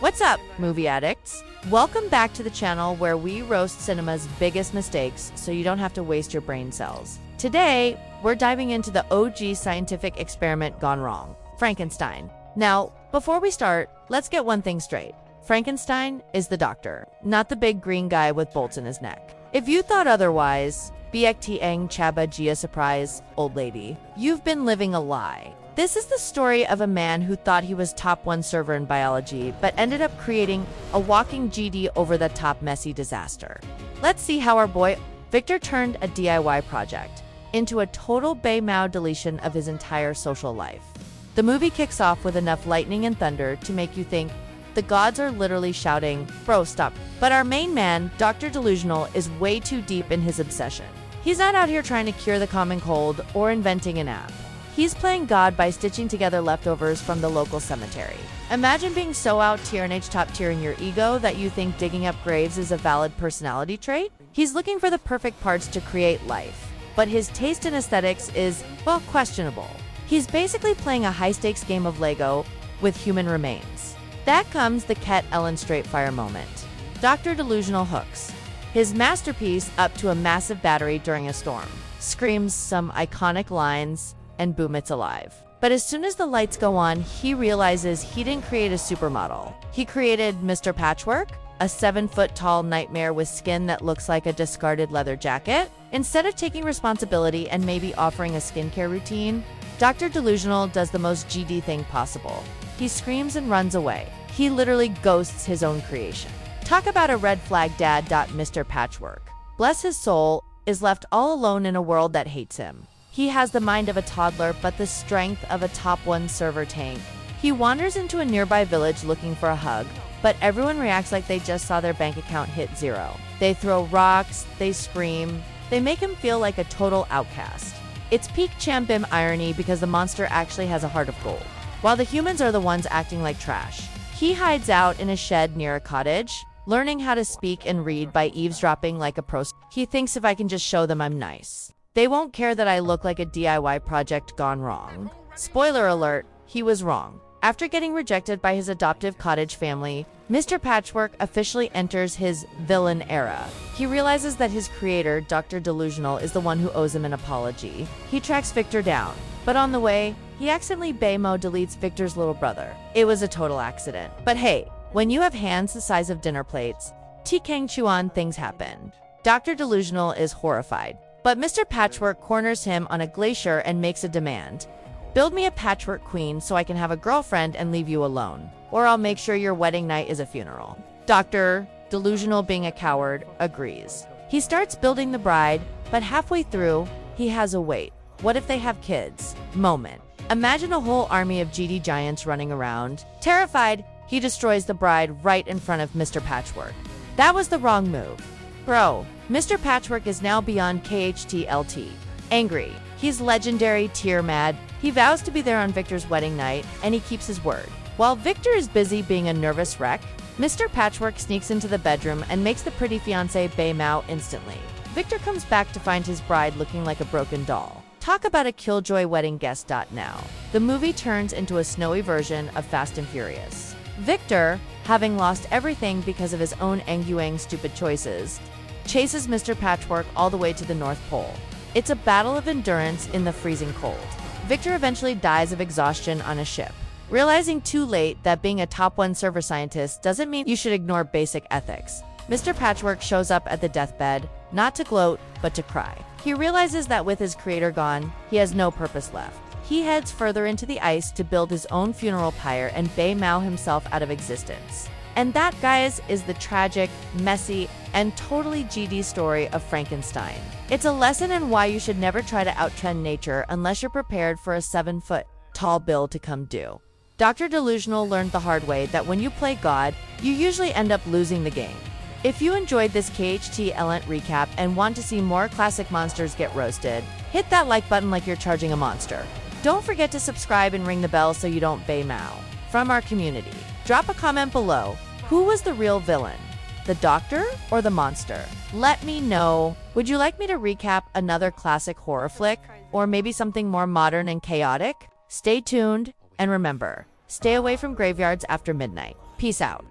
What's up, movie addicts? Welcome back to the channel where we roast cinema's biggest mistakes so you don't have to waste your brain cells. Today, we're diving into the OG scientific experiment gone wrong, Frankenstein. Now, before we start, let's get one thing straight. Frankenstein is the doctor, not the big green guy with bolts in his neck. If you thought otherwise, Biektiang Chaba Gia surprise, old lady, you've been living a lie. This is the story of a man who thought he was top one server in biology, but ended up creating a walking GD over-the-top messy disaster. Let's see how our boy Victor turned a DIY project into a total Bay Mao deletion of his entire social life. The movie kicks off with enough lightning and thunder to make you think the gods are literally shouting, "Bro, stop." But our main man, Dr. Delusional, is way too deep in his obsession. He's not out here trying to cure the common cold or inventing an app. He's playing God by stitching together leftovers from the local cemetery. Imagine being so out tyrannage top tier in your ego that you think digging up graves is a valid personality trait? He's looking for the perfect parts to create life, but his taste in aesthetics is, well, questionable. He's basically playing a high-stakes game of Lego with human remains. That comes the Ket Ellen Straightfire moment. Dr. Delusional hooks his masterpiece up to a massive battery during a storm, screams some iconic lines, and boom, it's alive. But as soon as the lights go on, he realizes he didn't create a supermodel. He created Mr. Patchwork, a 7-foot-tall nightmare with skin that looks like a discarded leather jacket. Instead of taking responsibility and maybe offering a skincare routine, Dr. Delusional does the most GD thing possible. He screams and runs away. He literally ghosts his own creation. Talk about a red flag dad. Mr. Patchwork, bless his soul, is left all alone in a world that hates him. He has the mind of a toddler, but the strength of a top one server tank. He wanders into a nearby village looking for a hug, but everyone reacts like they just saw their bank account hit zero. They throw rocks, they scream, they make him feel like a total outcast. It's peak Chambim irony because the monster actually has a heart of gold, while the humans are the ones acting like trash. He hides out in a shed near a cottage, learning how to speak and read by eavesdropping like a pro. He thinks if I can just show them I'm nice, they won't care that I look like a DIY project gone wrong. Spoiler alert, he was wrong. After getting rejected by his adoptive cottage family, Mr. Patchwork officially enters his villain era. He realizes that his creator, Dr. Delusional, is the one who owes him an apology. He tracks Victor down, but on the way, he accidentally Baymo deletes Victor's little brother. It was a total accident. But hey, when you have hands the size of dinner plates, Tikang Chuan, things happen. Dr. Delusional is horrified. But Mr. Patchwork corners him on a glacier and makes a demand. Build me a patchwork queen so I can have a girlfriend and leave you alone, or I'll make sure your wedding night is a funeral. Dr. Delusional, being a coward, agrees. He starts building the bride, but halfway through, he has a wait. What if they have kids? Moment. Imagine a whole army of GD giants running around. Terrified, he destroys the bride right in front of Mr. Patchwork. That was the wrong move. Bro, Mr. Patchwork is now beyond KHTLT. Angry. He's legendary tier mad. He vows to be there on Victor's wedding night, and he keeps his word. While Victor is busy being a nervous wreck, Mr. Patchwork sneaks into the bedroom and makes the pretty fiancée Bay Mao instantly. Victor comes back to find his bride looking like a broken doll. Talk about a killjoy wedding guest. Now, the movie turns into a snowy version of Fast and Furious. Victor, having lost everything because of his own Anguang stupid choices, chases Mr. Patchwork all the way to the North Pole. It's a battle of endurance in the freezing cold. Victor eventually dies of exhaustion on a ship, realizing too late that being a top one server scientist doesn't mean you should ignore basic ethics. Mr. Patchwork shows up at the deathbed, not to gloat, but to cry. He realizes that with his creator gone, he has no purpose left. He heads further into the ice to build his own funeral pyre and Bay Mao himself out of existence. And that, guys, is the tragic, messy, and totally GD story of Frankenstein. It's a lesson in why you should never try to outtrend nature unless you're prepared for a 7-foot-tall bill to come due. Dr. Delusional learned the hard way that when you play God, you usually end up losing the game. If you enjoyed this KHT Elent recap and want to see more classic monsters get roasted, hit that like button like you're charging a monster. Don't forget to subscribe and ring the bell so you don't Bay Mao. From our community, drop a comment below. Who was the real villain? The doctor or the monster? Let me know. Would you like me to recap another classic horror flick? Or maybe something more modern and chaotic? Stay tuned, and remember, stay away from graveyards after midnight. Peace out.